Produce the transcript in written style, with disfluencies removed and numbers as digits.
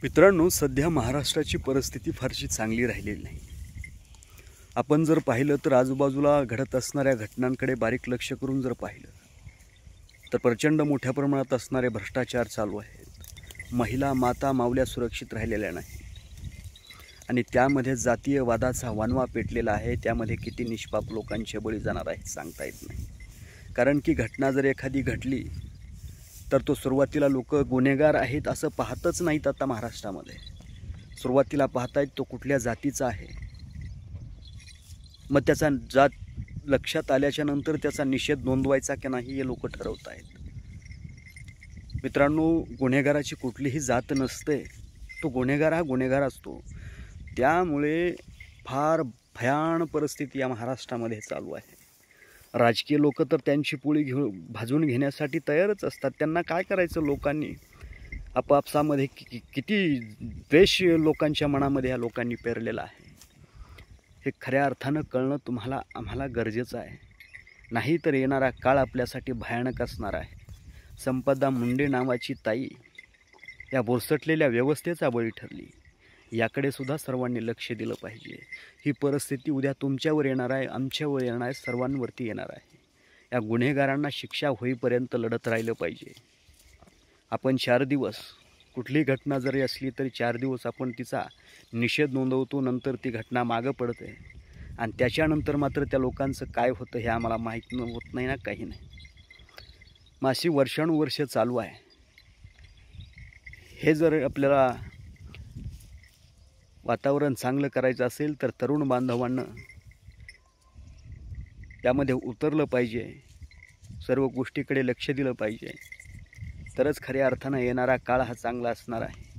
मित्रांनो, सध्या महाराष्ट्राची परिस्थिती फारशी चांगली राहिलेली नाही। आपण जर पाहिलं तर आजूबाजूला घडत असणाऱ्या घटनांकडे बारीक लक्ष करून जर पाहिलं तर प्रचंड मोठ्या प्रमाणात असणारे भ्रष्टाचार चालू आहेत। महिला माता मावल्या सुरक्षित राहिलेल्या नाहीत आणि त्यामध्ये जातीय वादाचा वानवा पेटलेला आहे। त्यामध्ये किती निष्पाप लोकांचे बळी जाणार आहेत सांगता येत नाही। कारण की घटना जर एखादी घडली तर तो सुरुवातीला लोक गुन्हेगार आहेत असं पाहतच नाहीत। आता महाराष्ट्रामध्ये सुरुवातीला पाहतायत तो कुठल्या जातीचा आहे, मग त्याचा जात लक्षात आल्याच्या नंतर त्याचा निषेध नोंदवायचा की नाही हे लोक ठरवत आहेत। मित्रांनो, गुन्हेगाराची कुठलीही जात नसते, तो गुन्हेगार हा गुन्हेगार असतो। त्यामुळे फार भयान परिस्थिती या महाराष्ट्रामध्ये चालू आहे। राजकीय लोक तर त्यांची पोळी भाजून घेण्यासाठी तयारच असतात। त्यांना काय करायचं, लोकांनी आपापसामध्ये किती द्वेष लोकांच्या मनामध्ये या लोकांनी पेरलेला आहे हे खऱ्या अर्थानं कळणं आम्हाला गरजेचं आहे। नाही तर येणारा काळ आपल्यासाठी भयानक असणार आहे। संपदा मुंडे नावाची ताई या बोरसटलेल्या व्यवस्थेचा बळी ठरली। याकडे सुद्धा सर्वांनी लक्ष दिलं पाहिजे। ही परिस्थिती उद्या तुमच्यावर येणार आहे, आमच्यावर येणार आहे, सर्वांवरती येणार आहे। या गुन्हेगारांना शिक्षा होईपर्यंत लढत राहिलं पाहिजे। आपण 4 दिवस कुठली घटना जरी असली तरी 4 दिवस आपण तिचा निषेध नोंदवतो, नंतर ती घटना मागं पडते आणि त्याच्यानंतर मात्र त्या लोकांचं काय होतं हे आम्हाला माहीत होत नाही ना, काही नाही। अशी वर्षानुवर्ष चालू आहे। हे जर आपल्याला वातावरण चांगलं करायचं असेल तर तरुण बांधवांना त्यामध्ये उतरलं पाहिजे, सर्व गोष्टीकडे लक्ष दिलं पाहिजे, तरच खऱ्या अर्थानं येणारा काळ हा चांगला असणार आहे।